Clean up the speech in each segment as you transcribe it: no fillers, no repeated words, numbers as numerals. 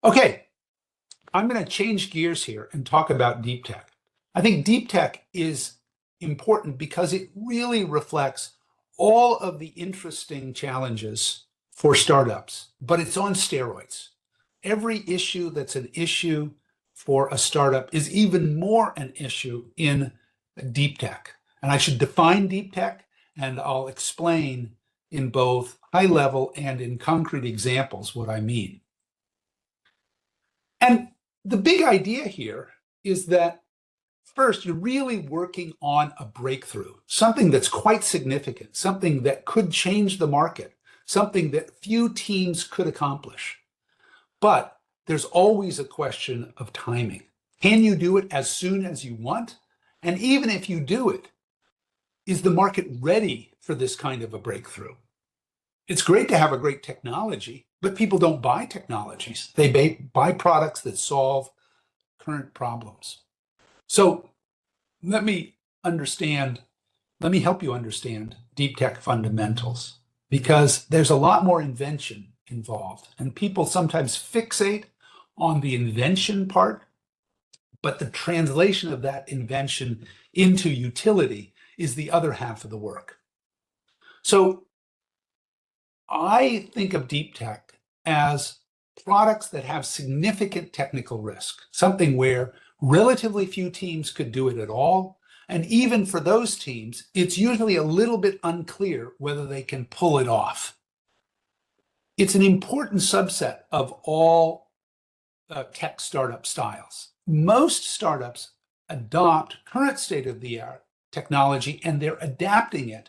Okay, I'm going to change gears here and talk about deep tech. I think deep tech is important because it really reflects all of the interesting challenges for startups, but it's on steroids. Every issue that's an issue for a startup is even more an issue in deep tech. And I should define deep tech, and I'll explain in both high level and in concrete examples what I mean. And the big idea here is that first, you're really working on a breakthrough, something that's quite significant, something that could change the market, something that few teams could accomplish. But there's always a question of timing. Can you do it as soon as you want? And even if you do it, is the market ready for this kind of a breakthrough? It's great to have a great technology, but people don't buy technologies. They buy products that solve current problems. So let me help you understand deep tech fundamentals, because there's a lot more invention involved, and people sometimes fixate on the invention part, but the translation of that invention into utility is the other half of the work. So I think of deep tech as products that have significant technical risk, something where relatively few teams could do it at all. And even for those teams, it's usually a little bit unclear whether they can pull it off. It's an important subset of all tech startup styles. Most startups adopt current state-of-the-art technology, and they're adapting it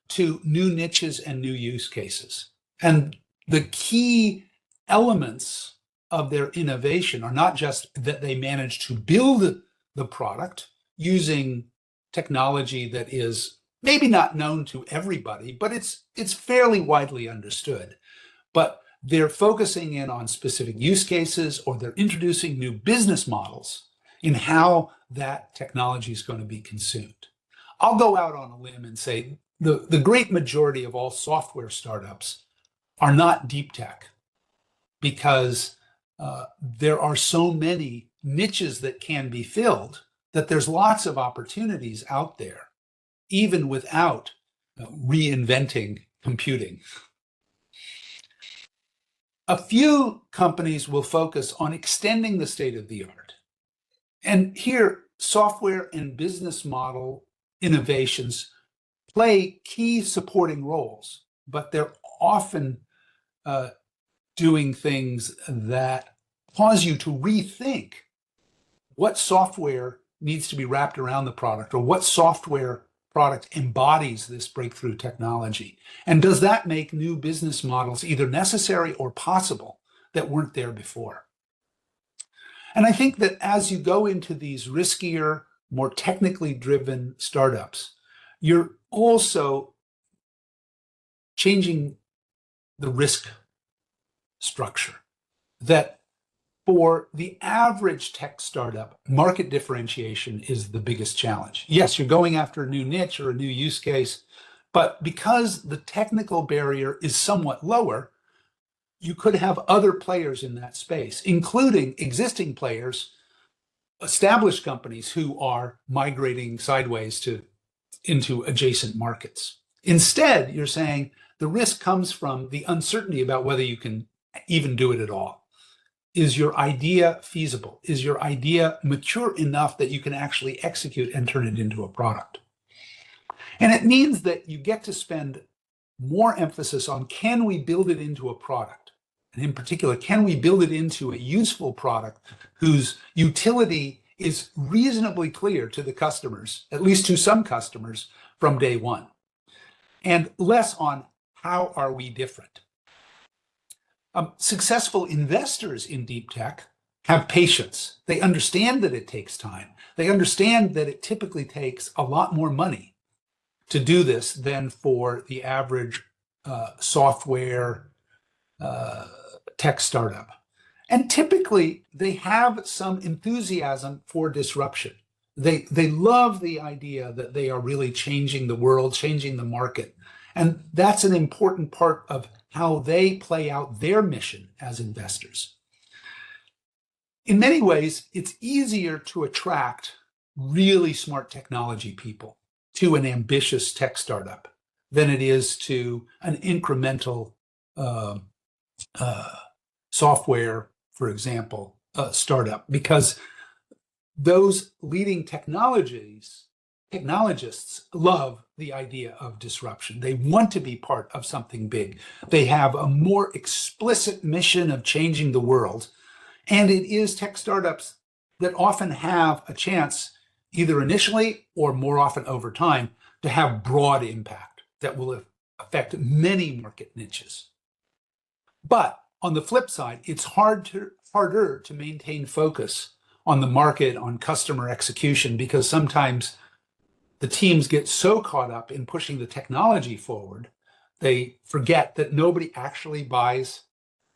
to new niches and new use cases. And the key elements of their innovation are not just that they manage to build the product using technology that is maybe not known to everybody, but it's fairly widely understood. But they're focusing in on specific use cases, or they're introducing new business models in how that technology is going to be consumed. I'll go out on a limb and say the great majority of all software startups are not deep tech, because there are so many niches that can be filled that there's lots of opportunities out there, even without reinventing computing. A few companies will focus on extending the state of the art. And here, software and business model innovations play key supporting roles, but they're often doing things that cause you to rethink what software needs to be wrapped around the product, or what software product embodies this breakthrough technology. And does that make new business models either necessary or possible that weren't there before? And I think that as you go into these riskier, more technically driven startups, you're also changing the risk structure. That for the average tech startup, market differentiation is the biggest challenge. Yes, you're going after a new niche or a new use case, but because the technical barrier is somewhat lower, you could have other players in that space, including existing players, established companies who are migrating sideways into adjacent markets. Instead, you're saying the risk comes from the uncertainty about whether you can even do it at all. Is your idea feasible? Is your idea mature enough that you can actually execute and turn it into a product? And it means that you get to spend more emphasis on, can we build it into a product? And in particular, can we build it into a useful product whose utility is reasonably clear to the customers, at least to some customers, from day one? And less on, how are we different? Successful investors in deep tech have patience. They understand that it takes time. They understand that it typically takes a lot more money to do this than for the average software tech startup. And typically, they have some enthusiasm for disruption. They love the idea that they are really changing the world, changing the market. And that's an important part of how they play out their mission as investors. in many ways, it's easier to attract really smart technology people to an ambitious tech startup than it is to an incremental uh, software, for example, startup, because those leading technologists love the idea of disruption. They want to be part of something big. They have a more explicit mission of changing the world. And it is tech startups that often have a chance, either initially or more often over time, to have broad impact that will affect many market niches. But on the flip side, it's harder to maintain focus on the market, on customer execution, because sometimes the teams get so caught up in pushing the technology forward, they forget that nobody actually buys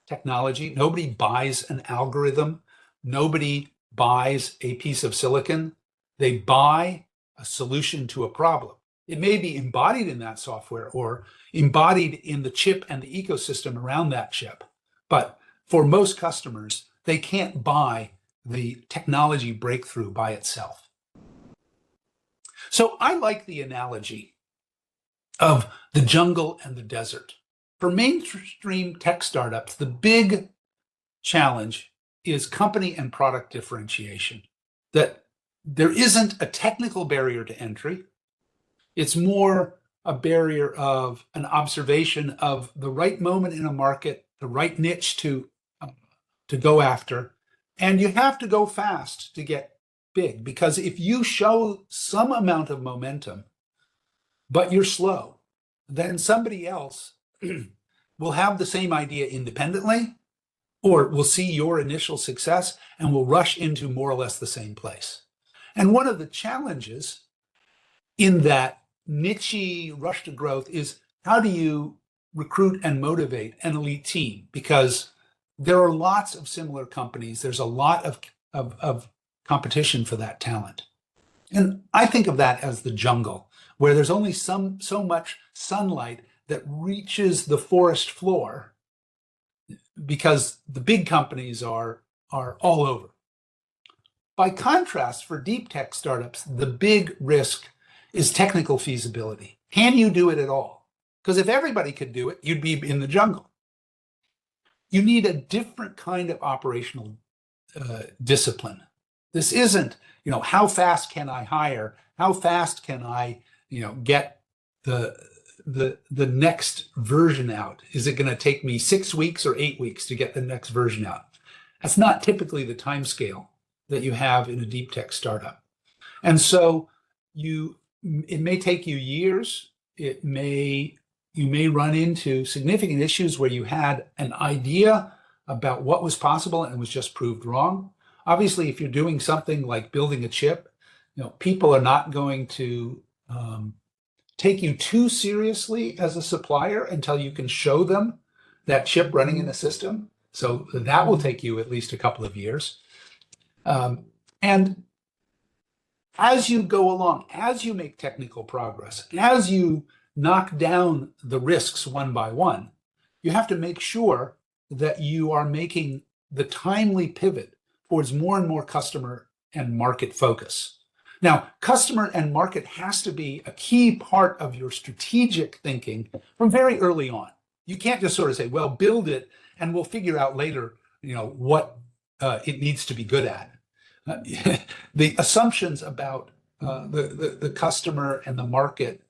technology. Nobody buys an algorithm. Nobody buys a piece of silicon. They buy a solution to a problem. It may be embodied in that software or embodied in the chip and the ecosystem around that chip. But for most customers, they can't buy the technology breakthrough by itself. So I like the analogy of the jungle and the desert. For mainstream tech startups, the big challenge is company and product differentiation. That there isn't a technical barrier to entry. It's more a barrier of an observation of the right moment in a market, the right niche to go after. And you have to go fast to get big, because if you show some amount of momentum, but you're slow, then somebody else will have the same idea independently, or will see your initial success and will rush into more or less the same place. And one of the challenges in that niche rush to growth is, how do you recruit and motivate an elite team? Because there are lots of similar companies. There's a lot of competition for that talent. And I think of that as the jungle, where there's only so much sunlight that reaches the forest floor, because the big companies are all over. By contrast, for deep tech startups, the big risk is technical feasibility. Can you do it at all? Because if everybody could do it, you'd be in the jungle. You need a different kind of operational discipline. This isn't, how fast can I hire? How fast can I, get the next version out? Is it going to take me 6 weeks or 8 weeks to get the next version out? That's not typically the time scale that you have in a deep tech startup. And so it may take you years. You may run into significant issues where you had an idea about what was possible and it was just proved wrong. Obviously, if you're doing something like building a chip, people are not going to take you too seriously as a supplier until you can show them that chip running in a system. So that will take you at least a couple of years. And as you go along, as you make technical progress, as you knock down the risks one by one, you have to make sure that you are making the timely pivot towards more and more customer and market focus. Now, customer and market has to be a key part of your strategic thinking from very early on. You can't just sort of say, well, build it and we'll figure out later, what it needs to be good at. The assumptions about the customer and the market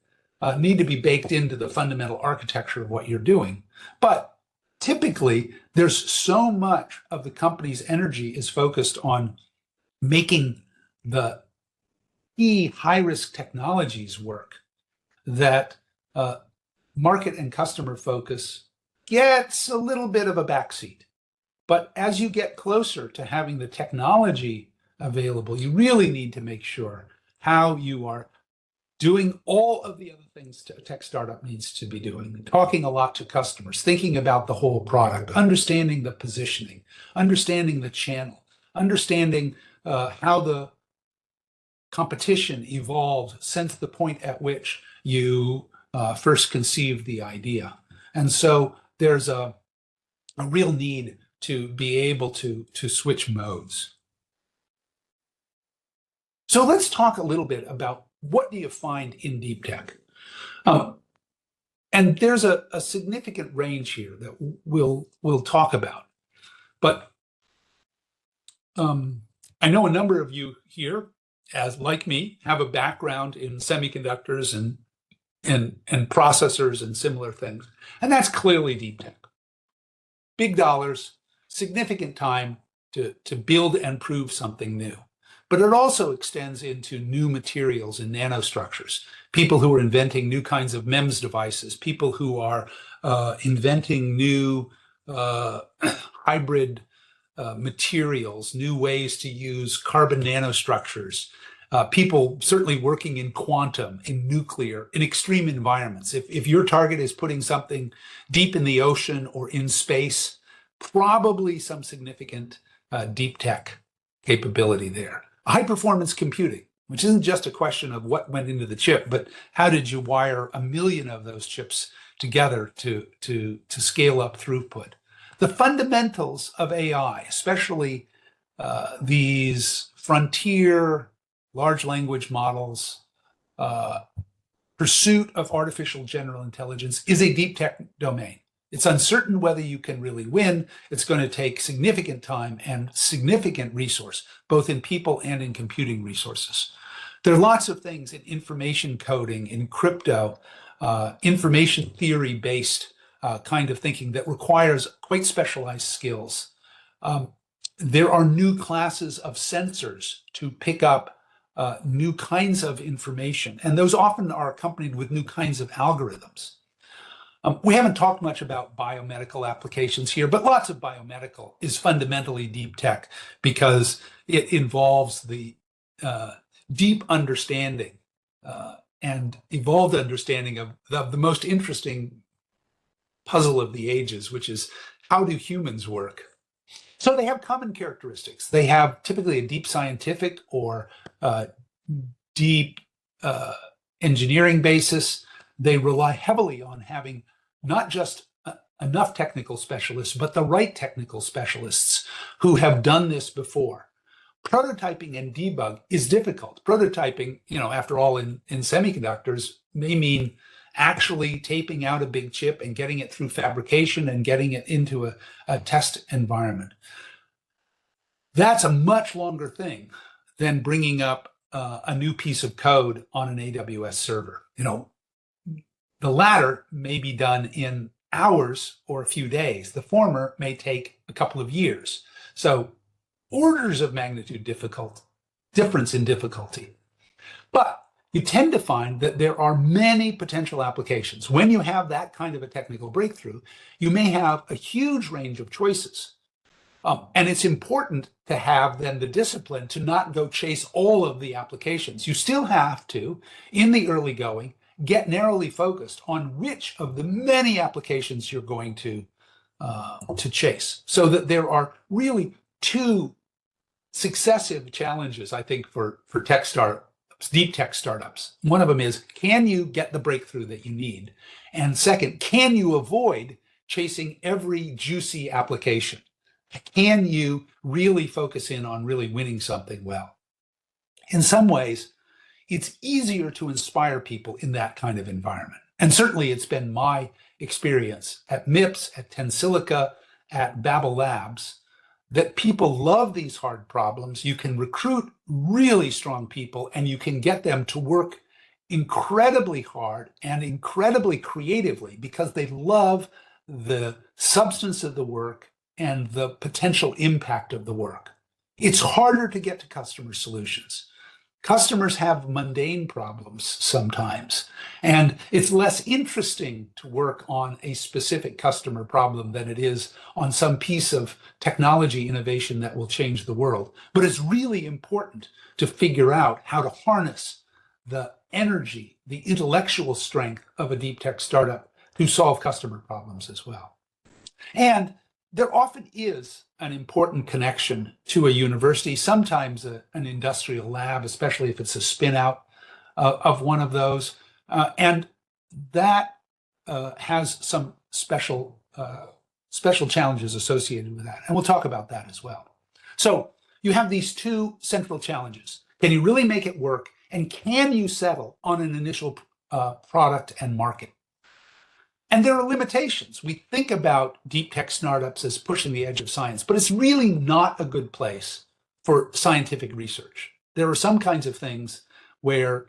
need to be baked into the fundamental architecture of what you're doing. But typically, there's so much of the company's energy is focused on making the key high-risk technologies work that market and customer focus gets a little bit of a backseat. But as you get closer to having the technology available, you really need to make sure how you are doing all of the other things a tech startup needs to be doing, talking a lot to customers, thinking about the whole product, understanding the positioning, understanding the channel, understanding how the competition evolved since the point at which you first conceived the idea. And so there's a real need to be able to switch modes. So let's talk a little bit about what do you find in deep tech. And there's a significant range here that we'll talk about. But I know a number of you here, as like me, have a background in semiconductors and processors and similar things. And that's clearly deep tech. Big dollars, significant time to build and prove something new. But it also extends into new materials and nanostructures, people who are inventing new kinds of MEMS devices, people who are inventing new hybrid materials, new ways to use carbon nanostructures, people certainly working in quantum, in nuclear, in extreme environments. If your target is putting something deep in the ocean or in space, probably some significant deep tech capability there. High performance computing, which isn't just a question of what went into the chip, but how did you wire 1 million of those chips together to scale up throughput. The fundamentals of AI, especially these frontier large language models, pursuit of artificial general intelligence, is a deep tech domain. It's uncertain whether you can really win. It's going to take significant time and significant resource, both in people and in computing resources. There are lots of things in information coding, in crypto, information theory-based kind of thinking that requires quite specialized skills. There are new classes of sensors to pick up new kinds of information, and those often are accompanied with new kinds of algorithms. We haven't talked much about biomedical applications here, but lots of biomedical is fundamentally deep tech because it involves the deep understanding and evolved understanding of the most interesting puzzle of the ages, which is how do humans work? So they have common characteristics. They have typically a deep scientific or deep engineering basis. They rely heavily on having not just enough technical specialists, but the right technical specialists who have done this before. Prototyping and debug is difficult. Prototyping, after all, in semiconductors may mean actually taping out a big chip and getting it through fabrication and getting it into a test environment. That's a much longer thing than bringing up a new piece of code on an AWS server. The latter may be done in hours or a few days. The former may take a couple of years. So orders of magnitude difference in difficulty. But you tend to find that there are many potential applications. When you have that kind of a technical breakthrough, you may have a huge range of choices. And it's important to have then the discipline to not go chase all of the applications. You still have to, in the early going, get narrowly focused on which of the many applications you're going to chase, so that there are really two successive challenges, I think, for tech startups, deep tech startups. One of them is, can you get the breakthrough that you need? And second, can you avoid chasing every juicy application? Can you really focus in on really winning something well? In some ways, it's easier to inspire people in that kind of environment. And certainly it's been my experience at MIPS, at Tensilica, at Babel Labs, that people love these hard problems. You can recruit really strong people and you can get them to work incredibly hard and incredibly creatively because they love the substance of the work and the potential impact of the work. It's harder to get to customer solutions. Customers have mundane problems sometimes, and it's less interesting to work on a specific customer problem than it is on some piece of technology innovation that will change the world. But it's really important to figure out how to harness the energy, the intellectual strength of a deep tech startup to solve customer problems as well. And there often is an important connection to a university, sometimes an industrial lab, especially if it's a spin out of one of those. And that has some special challenges associated with that. And we'll talk about that as well. So you have these two central challenges. Can you really make it work? And can you settle on an initial product and market? And there are limitations. We think about deep tech startups as pushing the edge of science, but it's really not a good place for scientific research. There are some kinds of things where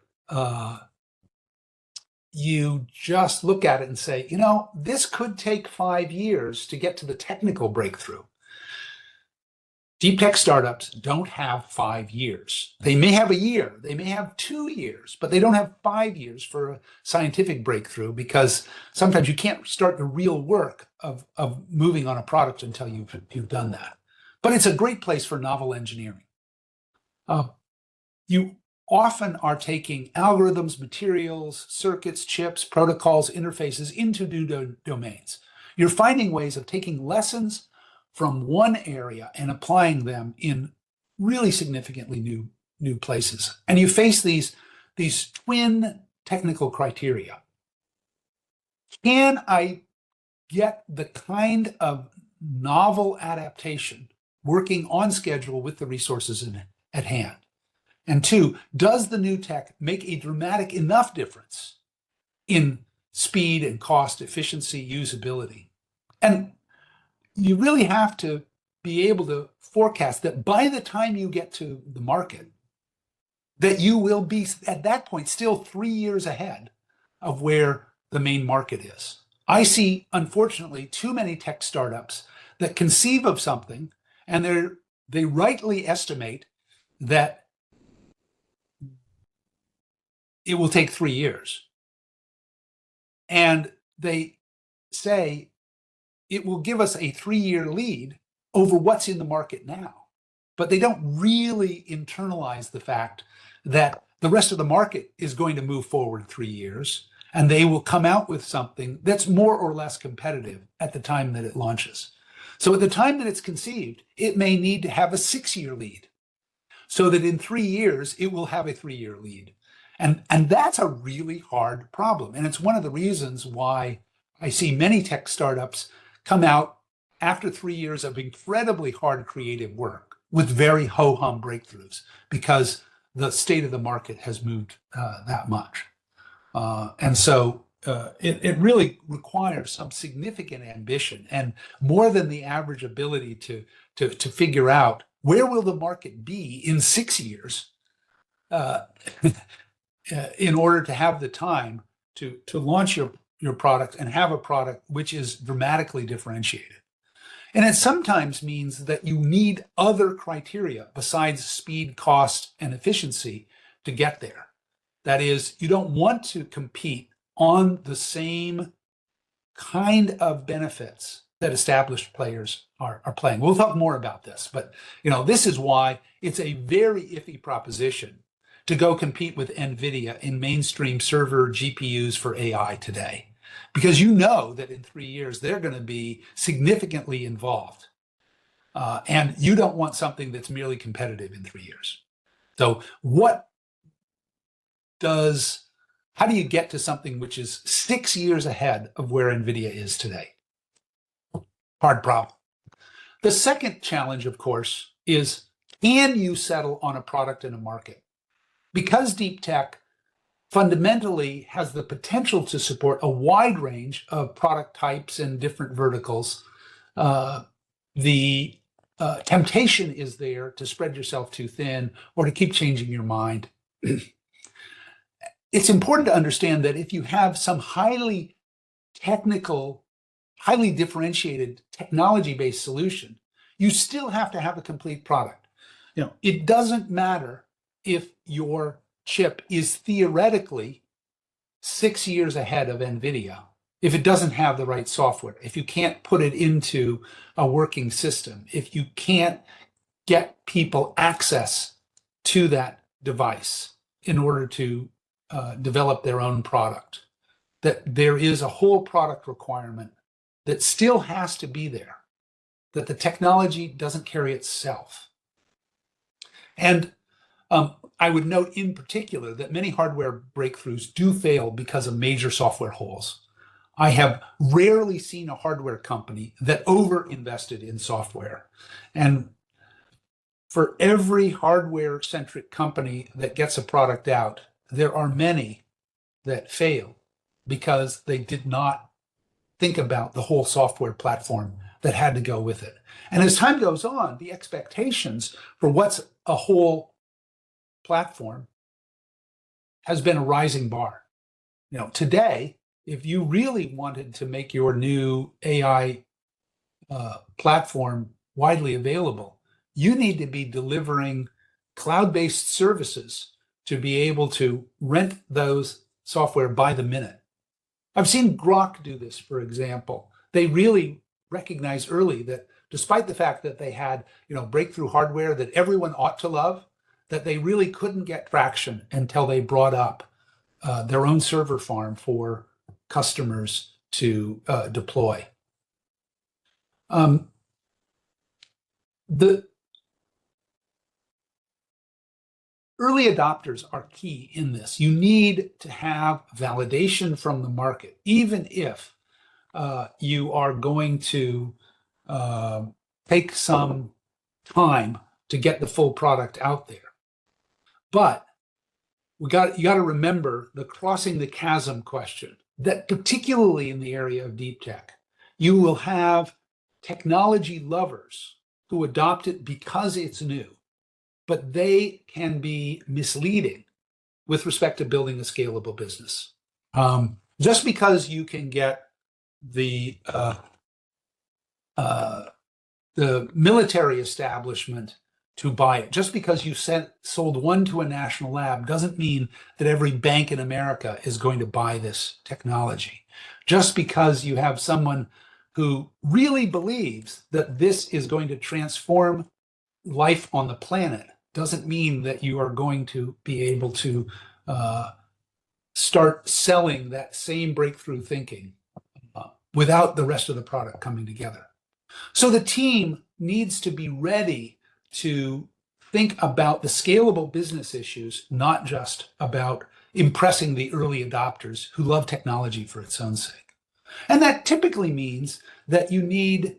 you just look at it and say, this could take 5 years to get to the technical breakthrough. Deep tech startups don't have 5 years. They may have a year, they may have 2 years, but they don't have 5 years for a scientific breakthrough, because sometimes you can't start the real work of moving on a product until you've done that. But it's a great place for novel engineering. You often are taking algorithms, materials, circuits, chips, protocols, interfaces into new domains. You're finding ways of taking lessons from one area and applying them in really significantly new places. And you face these twin technical criteria. Can I get the kind of novel adaptation working on schedule with the resources at hand? And 2, does the new tech make a dramatic enough difference in speed and cost, efficiency, usability? And you really have to be able to forecast that by the time you get to the market, that you will be at that point still 3 years ahead of where the main market is. I see, unfortunately, too many tech startups that conceive of something and they rightly estimate that it will take 3 years. And they say it will give us a 3-year lead over what's in the market now. But they don't really internalize the fact that the rest of the market is going to move forward 3 years, and they will come out with something that's more or less competitive at the time that it launches. So at the time that it's conceived, it may need to have a 6-year lead, so that in 3 years, it will have a 3-year lead. And that's a really hard problem. And it's one of the reasons why I see many tech startups come out after 3 years of incredibly hard creative work with very ho-hum breakthroughs, because the state of the market has moved that much. And so it really requires some significant ambition and more than the average ability to figure out where will the market be in 6 years in order to have the time to launch your product and have a product which is dramatically differentiated. And it sometimes means that you need other criteria besides speed, cost, and efficiency to get there. That is, you don't want to compete on the same kind of benefits that established players are playing. We'll talk more about this, but this is why it's a very iffy proposition to go compete with NVIDIA in mainstream server GPUs for AI today, because that in 3 years they're going to be significantly involved, and you don't want something that's merely competitive in 3 years. So how do you get to something which is 6 years ahead of where NVIDIA is today? Hard problem. The second challenge, of course, is, can you settle on a product in a market? Because deep tech fundamentally has the potential to support a wide range of product types and different verticals, the temptation is there to spread yourself too thin or to keep changing your mind. It's important to understand that if you have some highly technical, highly differentiated technology-based solution, you still have to have a complete product. It doesn't matter if your chip is theoretically 6 years ahead of NVIDIA, if it doesn't have the right software, if you can't put it into a working system, if you can't get people access to that device in order to develop their own product, that there is a whole product requirement that still has to be there, that the technology doesn't carry itself. And I would note in particular that many hardware breakthroughs do fail because of major software holes. I have rarely seen a hardware company that over-invested in software. And For every hardware-centric company that gets a product out, there are many that fail because they did not think about the whole software platform that had to go with it. And as time goes on, the expectations for what's a whole platform has been a rising bar. Today, if you really wanted to make your new AI platform widely available, you need to be delivering cloud-based services to be able to rent those software by the minute. I've seen Grok do this, for example. They really recognized early that despite the fact that they had, breakthrough hardware that everyone ought to love, that they really couldn't get traction until they brought up their own server farm for customers to deploy. The early adopters are key in this. You need to have validation from the market, even if you are going to take some time to get the full product out there. But you got to remember the crossing the chasm question, that particularly in the area of deep tech, you will have technology lovers who adopt it because it's new, but they can be misleading with respect to building a scalable business. Just because you can get the military establishment to buy it, just because you sold one to a national lab, doesn't mean that every bank in America is going to buy this technology. Just because you have someone who really believes that this is going to transform life on the planet doesn't mean that you are going to be able to start selling that same breakthrough thinking without the rest of the product coming together. So the team needs to be ready to think about the scalable business issues, not just about impressing the early adopters who love technology for its own sake. And that typically means that you need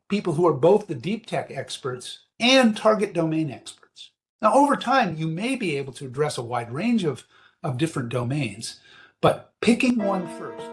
people who are both the deep tech experts and target domain experts. Now, over time, you may be able to address a wide range of different domains, but picking one first